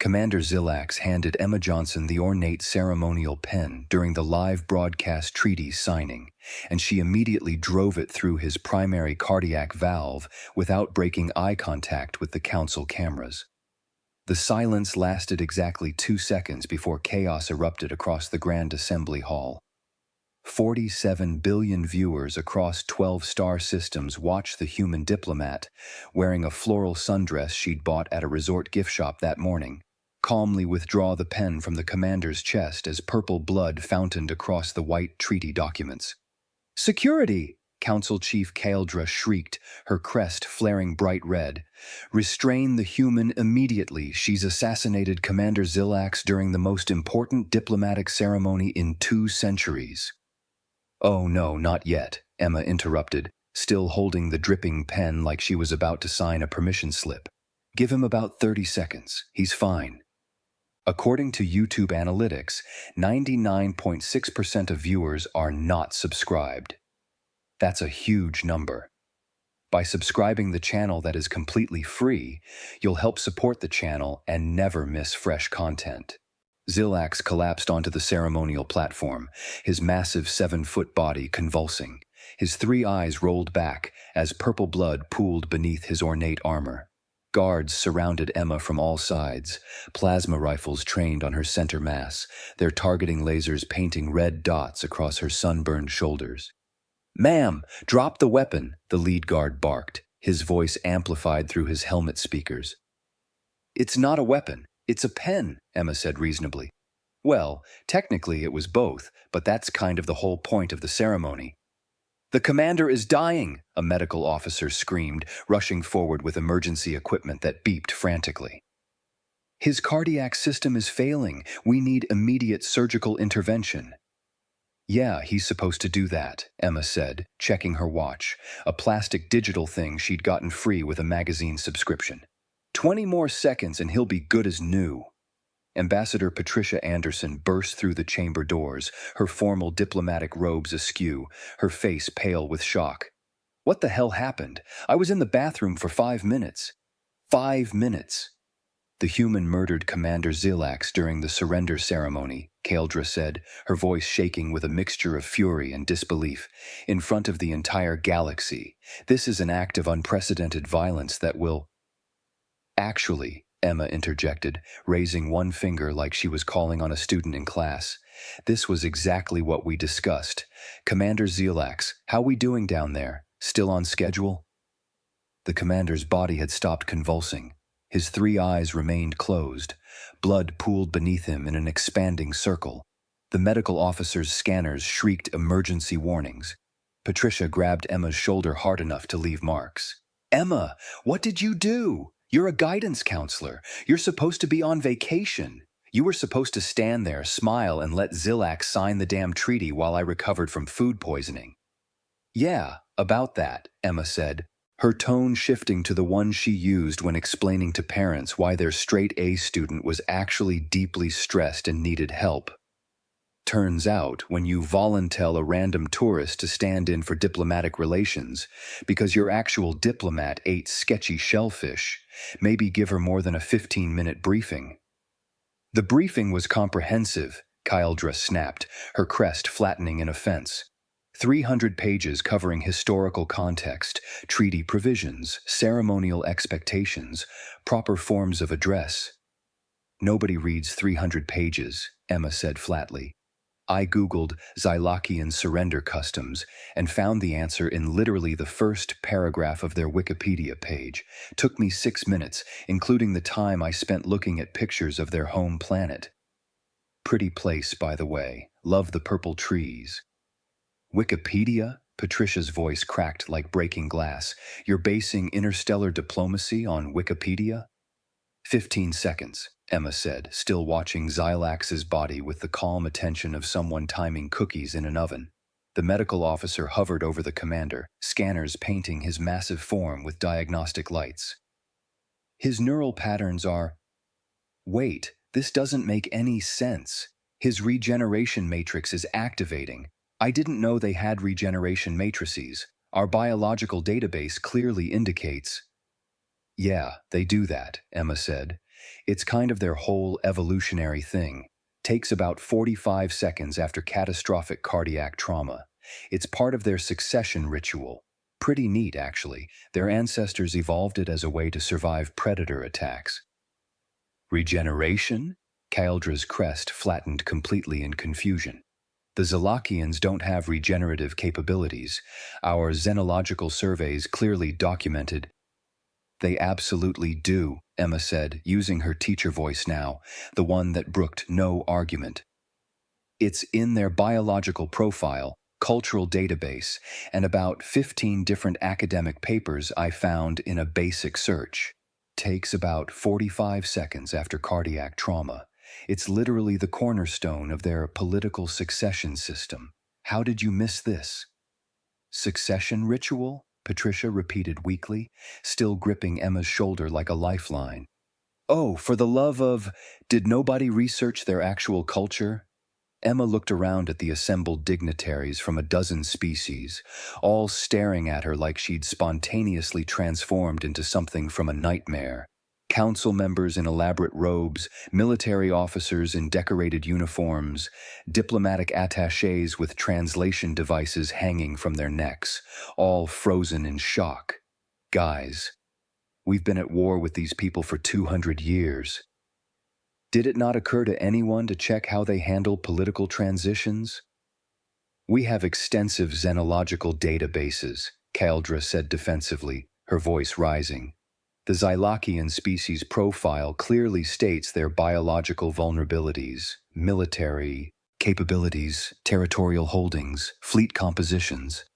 Commander Zillax handed Emma Johnson the ornate ceremonial pen during the live broadcast treaty signing, and she immediately drove it through his primary cardiac valve without breaking eye contact with the council cameras. The silence lasted exactly 2 seconds before chaos erupted across the Grand Assembly Hall. 47 billion viewers across 12 star systems watched the human diplomat, wearing a floral sundress she'd bought at a resort gift shop that morning, calmly withdraw the pen from the commander's chest as purple blood fountained across the white treaty documents. "Security!" Council Chief Kaeldra shrieked, her crest flaring bright red. "Restrain the human immediately. She's assassinated Commander Zillax during the most important diplomatic ceremony in 2 centuries. "Oh no, not yet," Emma interrupted, still holding the dripping pen like she was about to sign a permission slip. "Give him about 30 seconds. He's fine." According to YouTube analytics, 99.6% of viewers are not subscribed. That's a huge number. By subscribing the channel that is completely free, you'll help support the channel and never miss fresh content. Zillax collapsed onto the ceremonial platform, his massive 7-foot body convulsing. His 3 eyes rolled back as purple blood pooled beneath his ornate armor. Guards surrounded Emma from all sides, plasma rifles trained on her center mass, their targeting lasers painting red dots across her sunburned shoulders. "Ma'am, drop the weapon," the lead guard barked, his voice amplified through his helmet speakers. "It's not a weapon. It's a pen," Emma said reasonably. "Well, technically it was both, but that's kind of the whole point of the ceremony." "The commander is dying," a medical officer screamed, rushing forward with emergency equipment that beeped frantically. "His cardiac system is failing. We need immediate surgical intervention." "Yeah, he's supposed to do that," Emma said, checking her watch, a plastic digital thing she'd gotten free with a magazine subscription. 20 more seconds and he'll be good as new." Ambassador Patricia Anderson burst through the chamber doors, her formal diplomatic robes askew, her face pale with shock. "What the hell happened? I was in the bathroom for 5 minutes." 5 minutes. "The human murdered Commander Zillax during the surrender ceremony," Kaeldra said, her voice shaking with a mixture of fury and disbelief, "in front of the entire galaxy. This is an act of unprecedented violence that will—" "Actually," Emma interjected, raising one finger like she was calling on a student in class, "this was exactly what we discussed. Commander Zillax, how we doing down there? Still on schedule?" The commander's body had stopped convulsing. His 3 eyes remained closed. Blood pooled beneath him in an expanding circle. The medical officer's scanners shrieked emergency warnings. Patricia grabbed Emma's shoulder hard enough to leave marks. "Emma, what did you do? You're a guidance counselor. You're supposed to be on vacation. You were supposed to stand there, smile, and let Zillax sign the damn treaty while I recovered from food poisoning." "Yeah, about that," Emma said, her tone shifting to the one she used when explaining to parents why their straight-A student was actually deeply stressed and needed help. "Turns out, when you volunteer a random tourist to stand in for diplomatic relations, because your actual diplomat ate sketchy shellfish, maybe give her more than a 15-minute briefing." "The briefing was comprehensive," Kaeldra snapped, her crest flattening in offense. 300 pages covering historical context, treaty provisions, ceremonial expectations, proper forms of address. "Nobody reads 300 pages, Emma said flatly. "I Googled Zylakian surrender customs and found the answer in literally the first paragraph of their Wikipedia page. Took me 6 minutes, including the time I spent looking at pictures of their home planet. Pretty place, by the way. Love the purple trees." "Wikipedia?" Patricia's voice cracked like breaking glass. "You're basing interstellar diplomacy on Wikipedia?" 15 seconds, Emma said, still watching Zillax's body with the calm attention of someone timing cookies in an oven. The medical officer hovered over the commander, scanners painting his massive form with diagnostic lights. "His neural patterns are—" "Wait, this doesn't make any sense. His regeneration matrix is activating. I didn't know they had regeneration matrices. Our biological database clearly indicates—" "Yeah, they do that," Emma said. It's kind of their whole evolutionary thing. Takes about 45 seconds after catastrophic cardiac trauma. It's part of their succession ritual. Pretty neat, actually. Their ancestors evolved it as a way to survive predator attacks. Regeneration? Kaeldra's crest flattened completely in confusion. The Zalakians don't have regenerative capabilities. Our xenological surveys clearly documented. They absolutely do, Emma said, using her teacher voice now, the one that brooked no argument. It's in their biological profile, cultural database, and about 15 different academic papers I found in a basic search. Takes about 45 seconds after cardiac trauma. It's literally the cornerstone of their political succession system. How did you miss this? Succession ritual? Patricia repeated weakly, still gripping Emma's shoulder like a lifeline. Oh, for the love of… Did nobody research their actual culture? Emma looked around at the assembled dignitaries from a dozen species, all staring at her like she'd spontaneously transformed into something from a nightmare. Council members in elaborate robes, military officers in decorated uniforms, diplomatic attachés with translation devices hanging from their necks, all frozen in shock. Guys, we've been at war with these people for 200 years. Did it not occur to anyone to check how they handle political transitions? We have extensive xenological databases, Kaeldra said defensively, her voice rising. The Xylokian species profile clearly states their biological vulnerabilities, military capabilities, territorial holdings, fleet compositions.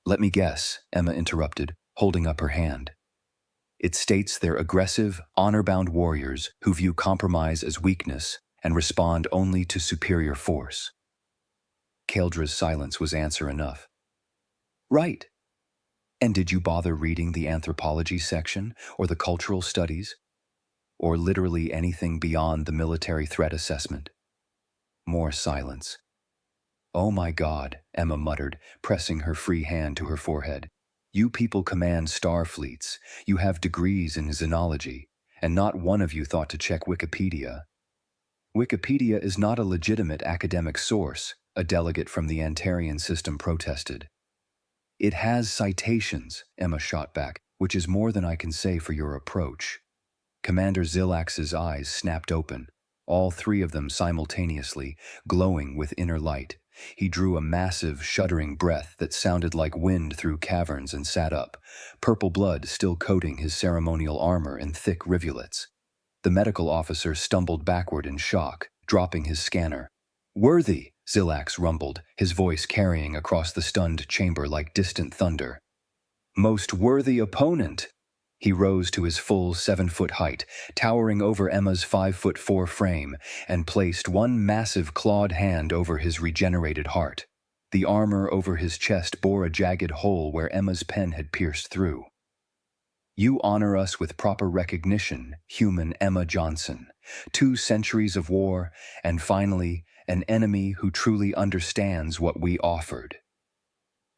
Let me guess, Emma interrupted, holding up her hand. It states they're aggressive, honor-bound warriors who view compromise as weakness and respond only to superior force. Kaeldra's silence was answer enough. Right. And did you bother reading the anthropology section or the cultural studies? Or literally anything beyond the military threat assessment? More silence. Oh my God, Emma muttered, pressing her free hand to her forehead. You people command star fleets, you have degrees in xenology, and not one of you thought to check Wikipedia. Wikipedia is not a legitimate academic source, a delegate from the Antarian system protested. It has citations, Emma shot back, which is more than I can say for your approach. Commander Zilax's eyes snapped open, all three of them simultaneously, glowing with inner light. He drew a massive, shuddering breath that sounded like wind through caverns and sat up, purple blood still coating his ceremonial armor in thick rivulets. The medical officer stumbled backward in shock, dropping his scanner. Worthy, Zilax rumbled, his voice carrying across the stunned chamber like distant thunder. Most worthy opponent! He rose to his full 7-foot height, towering over Emma's 5'4" frame, and placed one massive clawed hand over his regenerated heart. The armor over his chest bore a jagged hole where Emma's pen had pierced through. You honor us with proper recognition, human Emma Johnson. 2 centuries of war, and finally, an enemy who truly understands what we offered.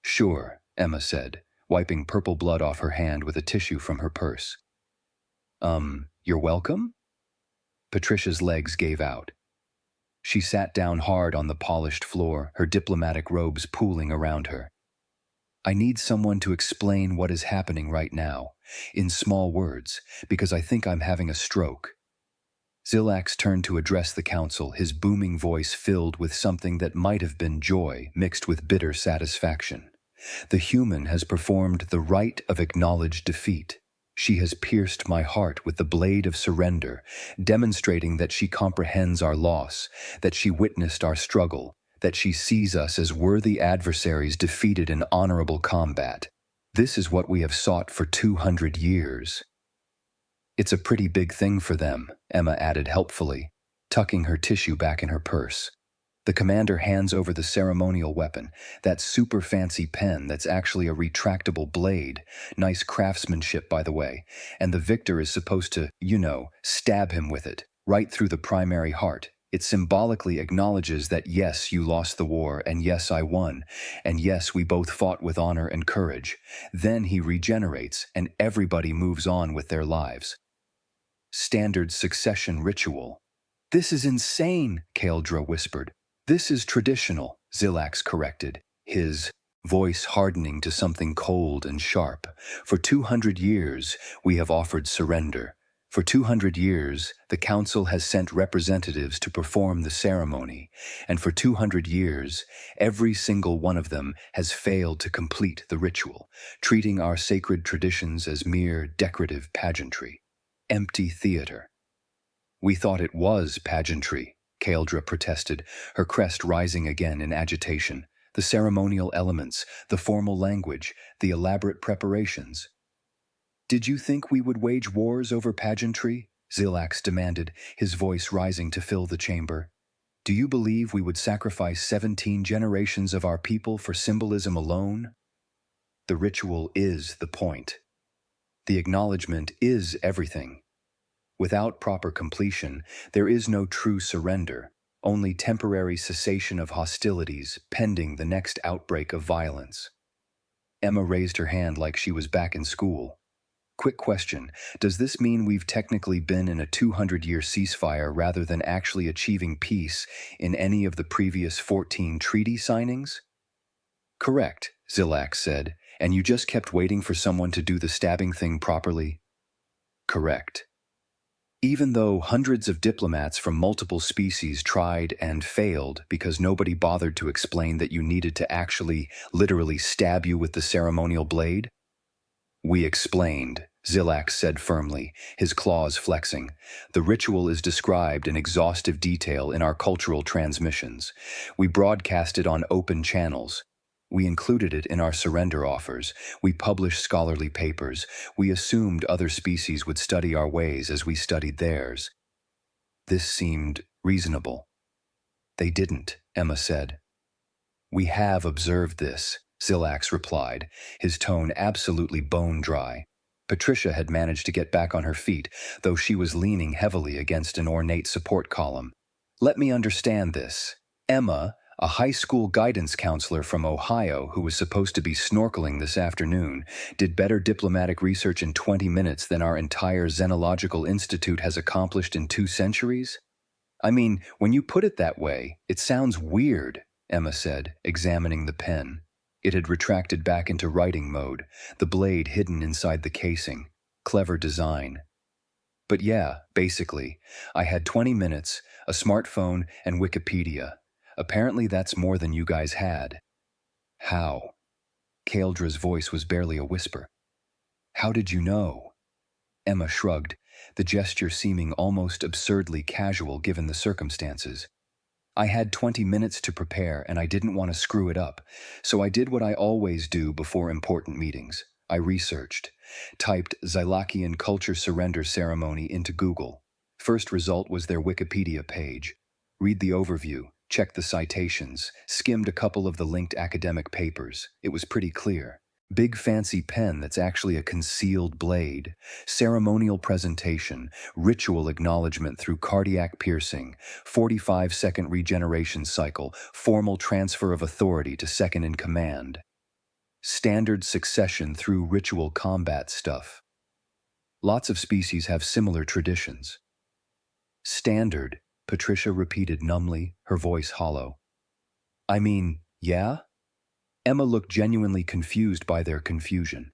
Sure, Emma said, wiping purple blood off her hand with a tissue from her purse. You're welcome? Patricia's legs gave out. She sat down hard on the polished floor, her diplomatic robes pooling around her. I need someone to explain what is happening right now, in small words, because I think I'm having a stroke. Zilax turned to address the council, his booming voice filled with something that might have been joy mixed with bitter satisfaction. The human has performed the rite of acknowledged defeat. She has pierced my heart with the blade of surrender, demonstrating that she comprehends our loss, that she witnessed our struggle, that she sees us as worthy adversaries defeated in honorable combat. This is what we have sought for 200 years. It's a pretty big thing for them, Emma added helpfully, tucking her tissue back in her purse. The commander hands over the ceremonial weapon, that super fancy pen that's actually a retractable blade, nice craftsmanship by the way, and the victor is supposed to, stab him with it, right through the primary heart. It symbolically acknowledges that yes, you lost the war, and yes, I won, and yes, we both fought with honor and courage. Then he regenerates, and everybody moves on with their lives. Standard succession ritual. This is insane, Kaeldra whispered. This is traditional, Zilax corrected, his voice hardening to something cold and sharp. For 200 years, we have offered surrender. For 200 years, the Council has sent representatives to perform the ceremony, and for 200 years, every single one of them has failed to complete the ritual, treating our sacred traditions as mere decorative pageantry. Empty theater. We thought it was pageantry, Kaeldra protested, her crest rising again in agitation. The ceremonial elements, the formal language, the elaborate preparations. Did you think we would wage wars over pageantry? Zilax demanded, his voice rising to fill the chamber. Do you believe we would sacrifice 17 generations of our people for symbolism alone? The ritual is the point. The acknowledgement is everything. Without proper completion, there is no true surrender, only temporary cessation of hostilities pending the next outbreak of violence. Emma raised her hand like she was back in school. Quick question, does this mean we've technically been in a 200-year ceasefire rather than actually achieving peace in any of the previous 14 treaty signings? Correct, Zilax said, and you just kept waiting for someone to do the stabbing thing properly? Correct. Even though hundreds of diplomats from multiple species tried and failed because nobody bothered to explain that you needed to actually, literally stab you with the ceremonial blade? We explained, Zilax said firmly, his claws flexing. The ritual is described in exhaustive detail in our cultural transmissions. We broadcast it on open channels. We included it in our surrender offers. We published scholarly papers. We assumed other species would study our ways as we studied theirs. This seemed reasonable. They didn't, Emma said. We have observed this, Zilax replied, his tone absolutely bone-dry. Patricia had managed to get back on her feet, though she was leaning heavily against an ornate support column. Let me understand this. Emma, a high school guidance counselor from Ohio who was supposed to be snorkeling this afternoon, did better diplomatic research in 20 minutes than our entire Xenological Institute has accomplished in 2 centuries? I mean, when you put it that way, it sounds weird, Emma said, examining the pen. It had retracted back into writing mode, the blade hidden inside the casing. Clever design. But yeah, basically, I had 20 minutes, a smartphone, and Wikipedia. Apparently that's more than you guys had. How? Kaeldra's voice was barely a whisper. How did you know? Emma shrugged, the gesture seeming almost absurdly casual given the circumstances. I had 20 minutes to prepare and I didn't want to screw it up, so I did what I always do before important meetings. I researched, typed Zylakian culture surrender ceremony into Google. First result was their Wikipedia page. Read the overview, checked the citations, skimmed a couple of the linked academic papers. It was pretty clear. Big fancy pen that's actually a concealed blade, ceremonial presentation, ritual acknowledgement through cardiac piercing, 45-second regeneration cycle, formal transfer of authority to second in command. Standard succession through ritual combat stuff. Lots of species have similar traditions. Standard, Patricia repeated numbly, her voice hollow. I mean, yeah? Emma looked genuinely confused by their confusion.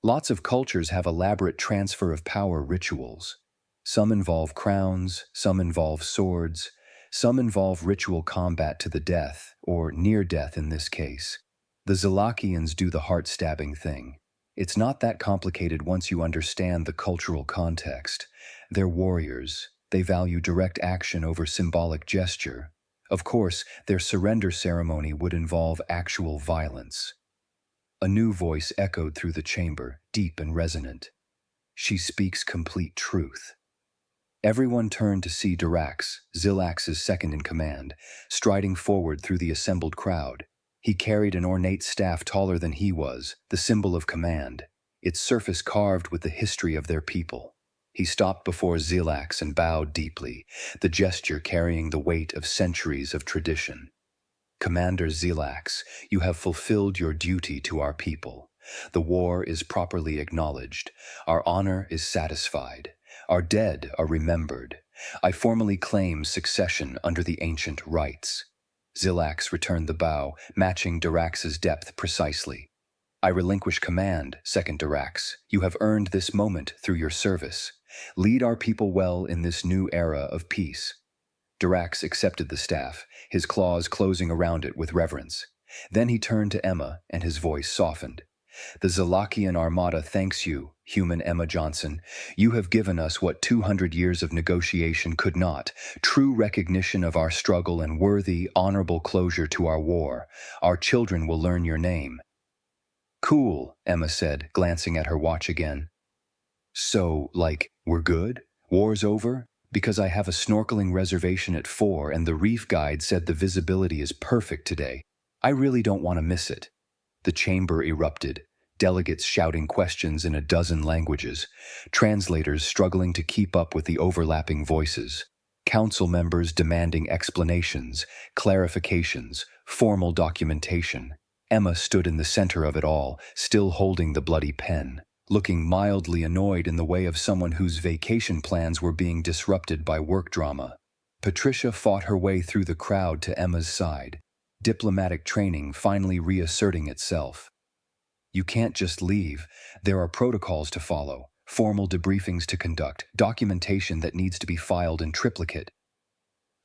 Lots of cultures have elaborate transfer of power rituals. Some involve crowns, some involve swords, some involve ritual combat to the death, or near death in this case. The Zylakians do the heart-stabbing thing. It's not that complicated once you understand the cultural context. They're warriors. They value direct action over symbolic gesture. Of course, their surrender ceremony would involve actual violence. A new voice echoed through the chamber, deep and resonant. She speaks complete truth. Everyone turned to see Dirax, Zilax's second-in-command, striding forward through the assembled crowd. He carried an ornate staff taller than he was, the symbol of command, its surface carved with the history of their people. He stopped before Zilax and bowed deeply, the gesture carrying the weight of centuries of tradition. Commander Zilax, you have fulfilled your duty to our people. The war is properly acknowledged. Our honor is satisfied. Our dead are remembered. I formally claim succession under the ancient rites. Zilax returned the bow, matching Dirax's depth precisely. I relinquish command, Second Dirax. You have earned this moment through your service. Lead our people well in this new era of peace. Dirax accepted the staff, his claws closing around it with reverence. Then he turned to Emma, and his voice softened. The Zalakian Armada thanks you, human Emma Johnson. You have given us what 200 years of negotiation could not, true recognition of our struggle and worthy, honorable closure to our war. Our children will learn your name. Cool, Emma said, glancing at her watch again. So, we're good? War's over? Because I have a snorkeling reservation at 4 and the reef guide said the visibility is perfect today. I really don't want to miss it. The chamber erupted, delegates shouting questions in a dozen languages, translators struggling to keep up with the overlapping voices, council members demanding explanations, clarifications, formal documentation. Emma stood in the center of it all, still holding the bloody pen, looking mildly annoyed in the way of someone whose vacation plans were being disrupted by work drama. Patricia fought her way through the crowd to Emma's side, diplomatic training finally reasserting itself. You can't just leave. There are protocols to follow, formal debriefings to conduct, documentation that needs to be filed in triplicate.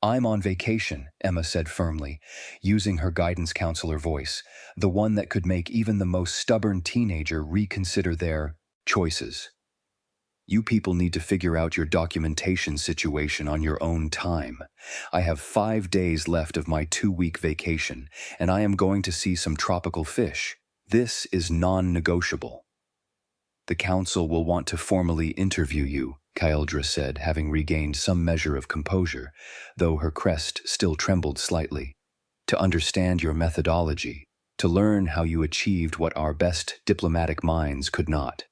I'm on vacation, Emma said firmly, using her guidance counselor voice, the one that could make even the most stubborn teenager reconsider their choices. You people need to figure out your documentation situation on your own time. I have 5 days left of my 2-week vacation, and I am going to see some tropical fish. This is non-negotiable. The council will want to formally interview you, Kyldra said, having regained some measure of composure, though her crest still trembled slightly. To understand your methodology, to learn how you achieved what our best diplomatic minds could not.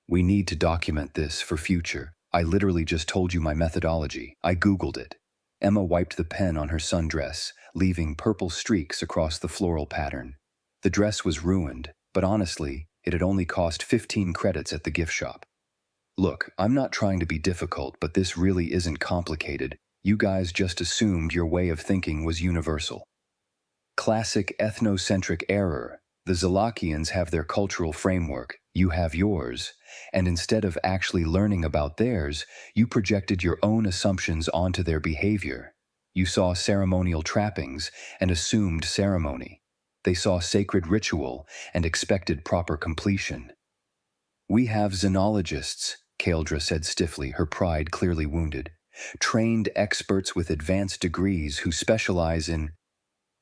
We need to document this for future. I literally just told you my methodology. I Googled it. Emma wiped the pen on her sundress, leaving purple streaks across the floral pattern. The dress was ruined, but honestly, it had only cost 15 credits at the gift shop. Look, I'm not trying to be difficult, but this really isn't complicated. You guys just assumed your way of thinking was universal. Classic ethnocentric error. The Zalakians have their cultural framework, you have yours, and instead of actually learning about theirs, you projected your own assumptions onto their behavior. You saw ceremonial trappings and assumed ceremony. They saw sacred ritual and expected proper completion. We have xenologists, Kyldra said stiffly, her pride clearly wounded. Trained experts with advanced degrees who specialize in...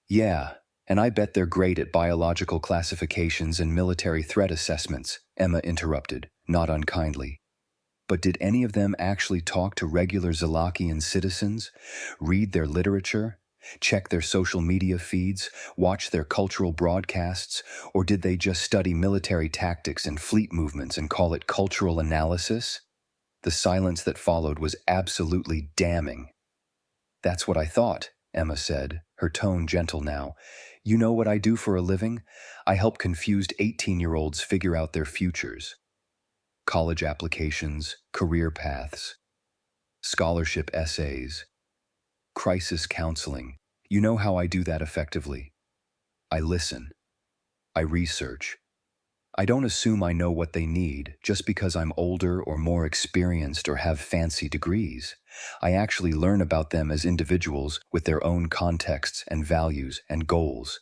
Yeah, and I bet they're great at biological classifications and military threat assessments, Emma interrupted, not unkindly. But did any of them actually talk to regular Zalakian citizens, read their literature, check their social media feeds, watch their cultural broadcasts, or did they just study military tactics and fleet movements and call it cultural analysis? The silence that followed was absolutely damning. That's what I thought, Emma said, her tone gentle now. You know what I do for a living? I help confused 18-year-olds figure out their futures. College applications, career paths, scholarship essays, crisis counseling. You know how I do that effectively. I listen. I research. I don't assume I know what they need just because I'm older or more experienced or have fancy degrees. I actually learn about them as individuals with their own contexts and values and goals.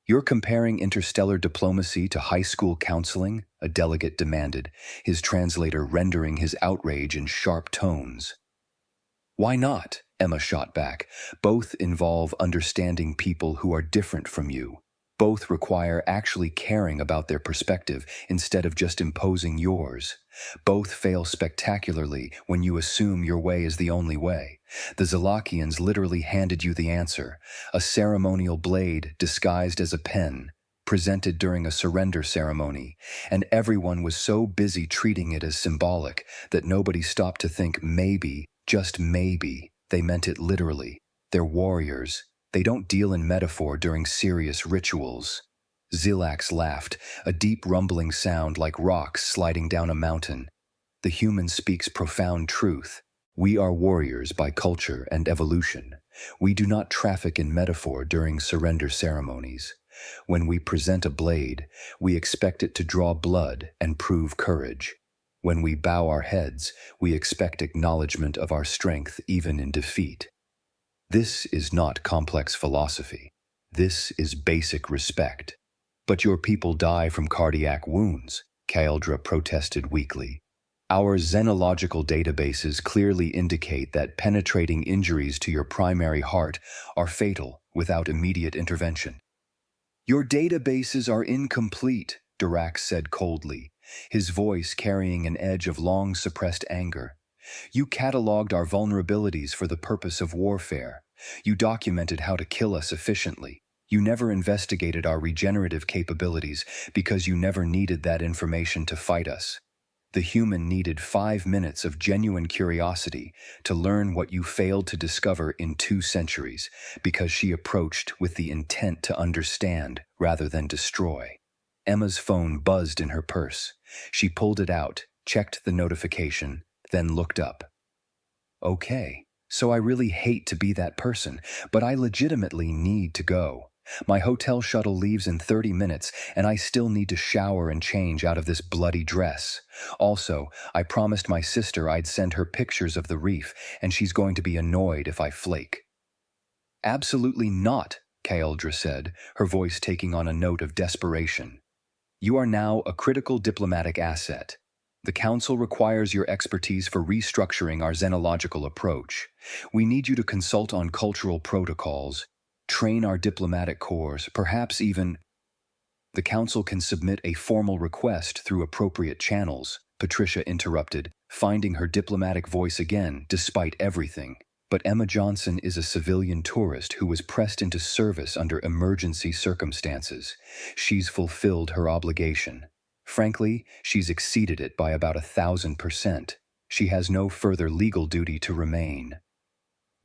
You're comparing interstellar diplomacy to high school counseling? A delegate demanded, his translator rendering his outrage in sharp tones. Why not? Emma shot back. Both involve understanding people who are different from you. Both require actually caring about their perspective instead of just imposing yours. Both fail spectacularly when you assume your way is the only way. The Zalakians literally handed you the answer, a ceremonial blade disguised as a pen, presented during a surrender ceremony, and everyone was so busy treating it as symbolic that nobody stopped to think maybe, just maybe, they meant it literally. They're warriors. They don't deal in metaphor during serious rituals. Zilax laughed, a deep rumbling sound like rocks sliding down a mountain. The human speaks profound truth. We are warriors by culture and evolution. We do not traffic in metaphor during surrender ceremonies. When we present a blade, we expect it to draw blood and prove courage. When we bow our heads, we expect acknowledgement of our strength even in defeat. This is not complex philosophy. This is basic respect. But your people die from cardiac wounds, Kaeldra protested weakly. Our xenological databases clearly indicate that penetrating injuries to your primary heart are fatal without immediate intervention. Your databases are incomplete, Dirac said coldly, his voice carrying an edge of long-suppressed anger. You cataloged our vulnerabilities for the purpose of warfare. You documented how to kill us efficiently. You never investigated our regenerative capabilities because you never needed that information to fight us. The human needed 5 minutes of genuine curiosity to learn what you failed to discover in 2 centuries, because she approached with the intent to understand rather than destroy. Emma's phone buzzed in her purse. She pulled it out, checked the notification, then looked up. Okay, so I really hate to be that person, but I legitimately need to go. My hotel shuttle leaves in 30 minutes, and I still need to shower and change out of this bloody dress. Also, I promised my sister I'd send her pictures of the reef, and she's going to be annoyed if I flake. Absolutely not, Kaeldra said, her voice taking on a note of desperation. You are now a critical diplomatic asset. The Council requires your expertise for restructuring our xenological approach. We need you to consult on cultural protocols, train our diplomatic corps, perhaps even... The Council can submit a formal request through appropriate channels, Patricia interrupted, finding her diplomatic voice again, despite everything. But Emma Johnson is a civilian tourist who was pressed into service under emergency circumstances. She's fulfilled her obligation. Frankly, she's exceeded it by about 1,000%. She has no further legal duty to remain.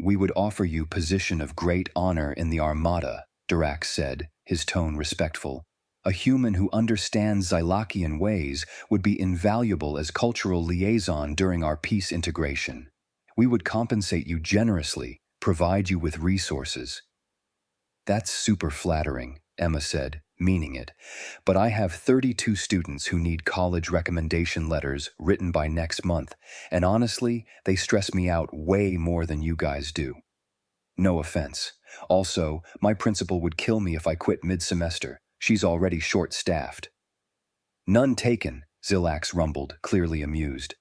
We would offer you position of great honor in the Armada, Dirac said, his tone respectful. A human who understands Xylokian ways would be invaluable as cultural liaison during our peace integration. We would compensate you generously, provide you with resources. That's super flattering, Emma said, meaning it. But I have 32 students who need college recommendation letters written by next month, and honestly, they stress me out way more than you guys do. No offense. Also, my principal would kill me if I quit mid-semester. She's already short-staffed. None taken, Zilax rumbled, clearly amused.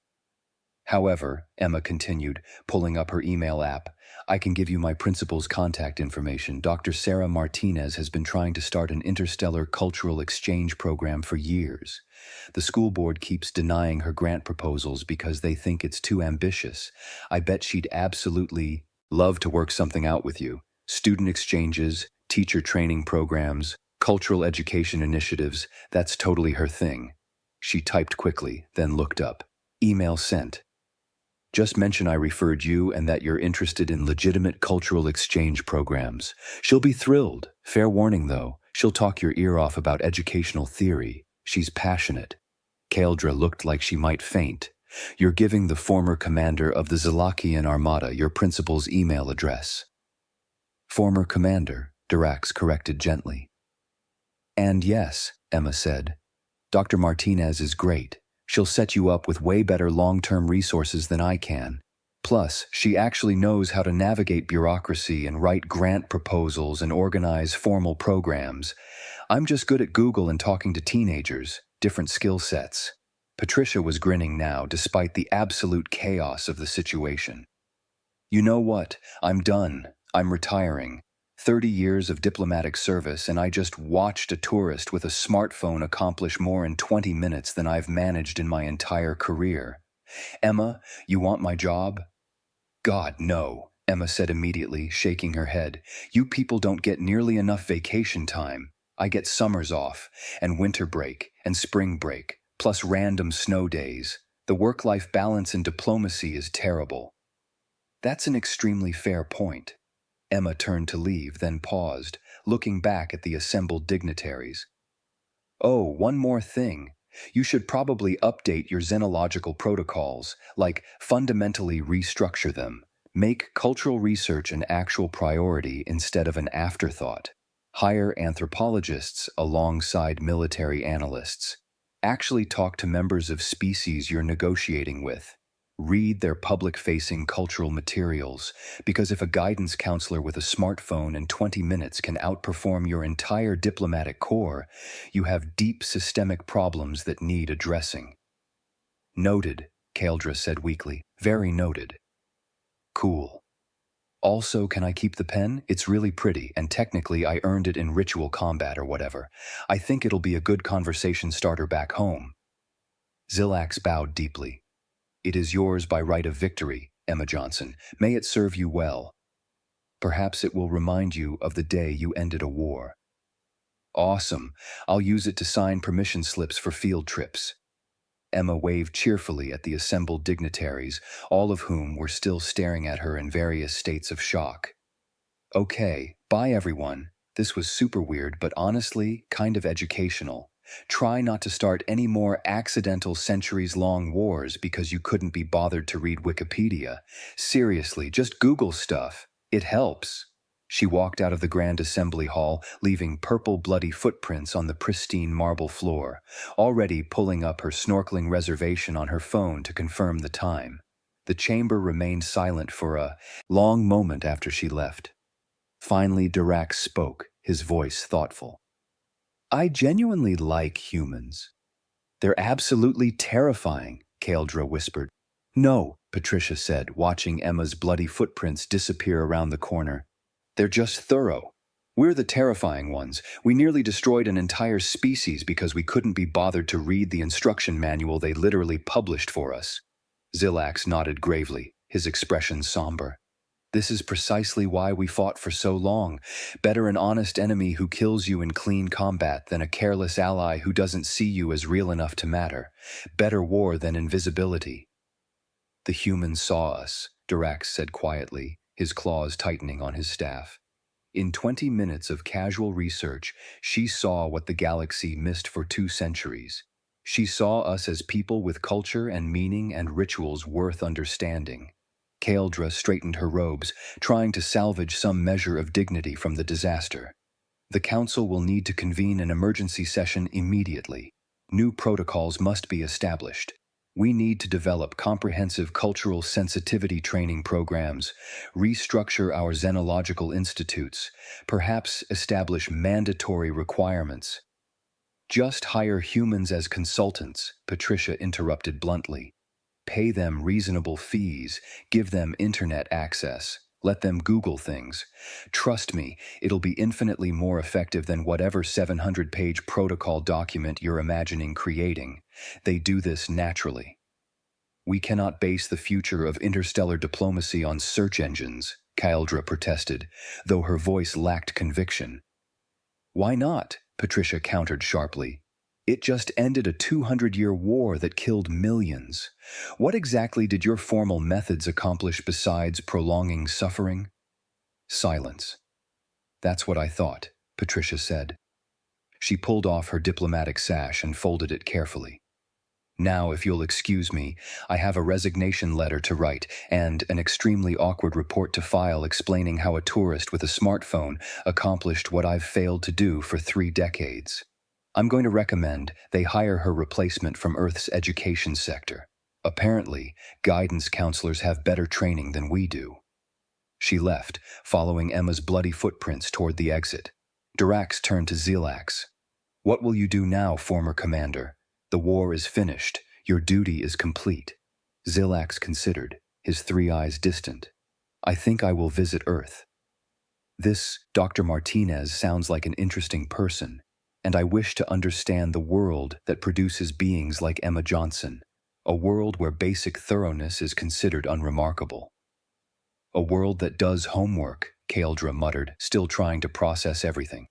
However, Emma continued, pulling up her email app, I can give you my principal's contact information. Dr. Sarah Martinez has been trying to start an interstellar cultural exchange program for years. The school board keeps denying her grant proposals because they think it's too ambitious. I bet she'd absolutely love to work something out with you. Student exchanges, teacher training programs, cultural education initiatives, that's totally her thing. She typed quickly, then looked up. Email sent. Just mention I referred you and that you're interested in legitimate cultural exchange programs. She'll be thrilled. Fair warning, though. She'll talk your ear off about educational theory. She's passionate. Kaeldra looked like she might faint. You're giving the former commander of the Xylokian Armada your principal's email address. Former commander, Dirac corrected gently. And yes, Emma said. Dr. Martinez is great. She'll set you up with way better long-term resources than I can. Plus, she actually knows how to navigate bureaucracy and write grant proposals and organize formal programs. I'm just good at Google and talking to teenagers, different skill sets. Patricia was grinning now, despite the absolute chaos of the situation. You know what? I'm done. I'm retiring. 30 years of diplomatic service, and I just watched a tourist with a smartphone accomplish more in 20 minutes than I've managed in my entire career. Emma, you want my job? God, no, Emma said immediately, shaking her head. You people don't get nearly enough vacation time. I get summers off, and winter break, and spring break, plus random snow days. The work-life balance in diplomacy is terrible. That's an extremely fair point. Emma turned to leave, then paused, looking back at the assembled dignitaries. Oh, one more thing. You should probably update your xenological protocols, like fundamentally restructure them. Make cultural research an actual priority instead of an afterthought. Hire anthropologists alongside military analysts. Actually talk to members of species you're negotiating with. Read their public-facing cultural materials, because if a guidance counselor with a smartphone in 20 minutes can outperform your entire diplomatic corps, you have deep systemic problems that need addressing. Noted, Kaldra said weakly. Very noted. Cool. Also, can I keep the pen? It's really pretty, and technically I earned it in ritual combat or whatever. I think it'll be a good conversation starter back home. Xilax bowed deeply. It is yours by right of victory, Emma Johnson. May it serve you well. Perhaps it will remind you of the day you ended a war. Awesome. I'll use it to sign permission slips for field trips. Emma waved cheerfully at the assembled dignitaries, all of whom were still staring at her in various states of shock. Okay, bye everyone. This was super weird, but honestly, kind of educational. Try not to start any more accidental centuries-long wars because you couldn't be bothered to read Wikipedia. Seriously, just Google stuff. It helps. She walked out of the Grand Assembly Hall, leaving purple bloody footprints on the pristine marble floor, already pulling up her snorkeling reservation on her phone to confirm the time. The chamber remained silent for a long moment after she left. Finally, Dirac spoke, his voice thoughtful. I genuinely like humans. They're absolutely terrifying, Kaldra whispered. No, Patricia said, watching Emma's bloody footprints disappear around the corner. They're just thorough. We're the terrifying ones. We nearly destroyed an entire species because we couldn't be bothered to read the instruction manual they literally published for us. Xilax nodded gravely, his expression somber. This is precisely why we fought for so long. Better an honest enemy who kills you in clean combat than a careless ally who doesn't see you as real enough to matter. Better war than invisibility. The humans saw us, Dirac said quietly, his claws tightening on his staff. In 20 minutes of casual research, she saw what the galaxy missed for 2 centuries. She saw us as people with culture and meaning and rituals worth understanding. Kaldra straightened her robes, trying to salvage some measure of dignity from the disaster. The Council will need to convene an emergency session immediately. New protocols must be established. We need to develop comprehensive cultural sensitivity training programs, restructure our xenological institutes, perhaps establish mandatory requirements. Just hire humans as consultants, Patricia interrupted bluntly. Pay them reasonable fees, give them internet access, let them Google things. Trust me, it'll be infinitely more effective than whatever 700-page protocol document you're imagining creating. They do this naturally. We cannot base the future of interstellar diplomacy on search engines, Kaldra protested, though her voice lacked conviction. Why not? Patricia countered sharply. It just ended a 200-year war that killed millions. What exactly did your formal methods accomplish besides prolonging suffering? Silence. That's what I thought, Patricia said. She pulled off her diplomatic sash and folded it carefully. Now, if you'll excuse me, I have a resignation letter to write and an extremely awkward report to file explaining how a tourist with a smartphone accomplished what I've failed to do for 3 decades. I'm going to recommend they hire her replacement from Earth's education sector. Apparently, guidance counselors have better training than we do. She left, following Emma's bloody footprints toward the exit. Dirac turned to Xilax. What will you do now, former commander? The war is finished. Your duty is complete. Xilax considered, his 3 eyes distant. I think I will visit Earth. This Dr. Martinez sounds like an interesting person, and I wish to understand the world that produces beings like Emma Johnson, a world where basic thoroughness is considered unremarkable. A world that does homework, Kaldra muttered, still trying to process everything.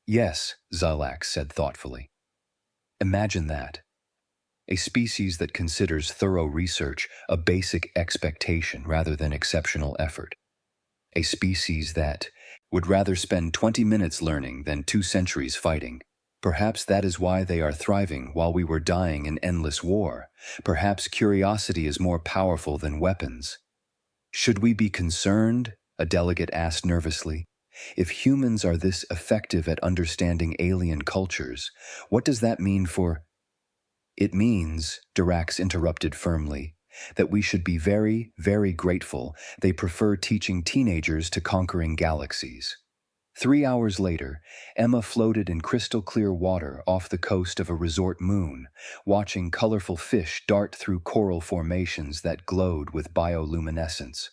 Yes, Xilax said thoughtfully. Imagine that. A species that considers thorough research a basic expectation rather than exceptional effort. A species that would rather spend 20 minutes learning than 2 centuries fighting. Perhaps that is why they are thriving while we were dying in endless war. Perhaps curiosity is more powerful than weapons. Should we be concerned? A delegate asked nervously. If humans are this effective at understanding alien cultures, what does that mean for— It means, Dirax interrupted firmly, that we should be very, very grateful they prefer teaching teenagers to conquering galaxies. 3 hours later, Emma floated in crystal-clear water off the coast of a resort moon, watching colorful fish dart through coral formations that glowed with bioluminescence.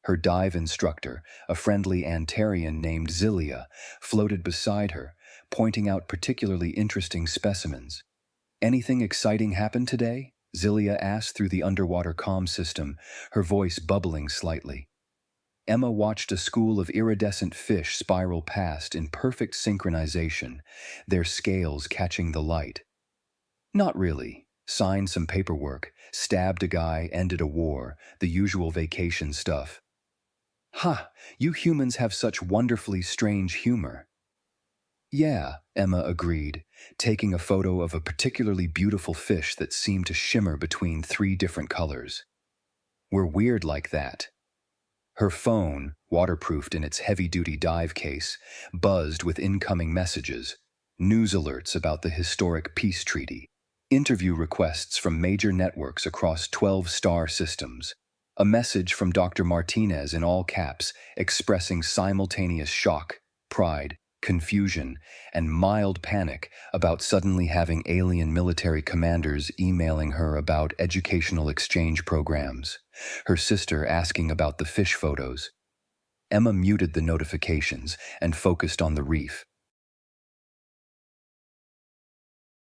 Her dive instructor, a friendly Antarian named Zilia, floated beside her, pointing out particularly interesting specimens. "Anything exciting happened today?" Zilia asked through the underwater comm system, her voice bubbling slightly. Emma watched a school of iridescent fish spiral past in perfect synchronization, their scales catching the light. "Not really. Signed some paperwork, stabbed a guy, ended a war, the usual vacation stuff." "Ha! You humans have such wonderfully strange humor." "Yeah," Emma agreed, taking a photo of a particularly beautiful fish that seemed to shimmer between 3 different colors. "We're weird like that." Her phone, waterproofed in its heavy-duty dive case, buzzed with incoming messages, news alerts about the historic peace treaty, interview requests from major networks across 12 star systems, a message from Dr. Martinez in all caps expressing simultaneous shock, pride, confusion, and mild panic about suddenly having alien military commanders emailing her about educational exchange programs, her sister asking about the fish photos. Emma muted the notifications and focused on the reef,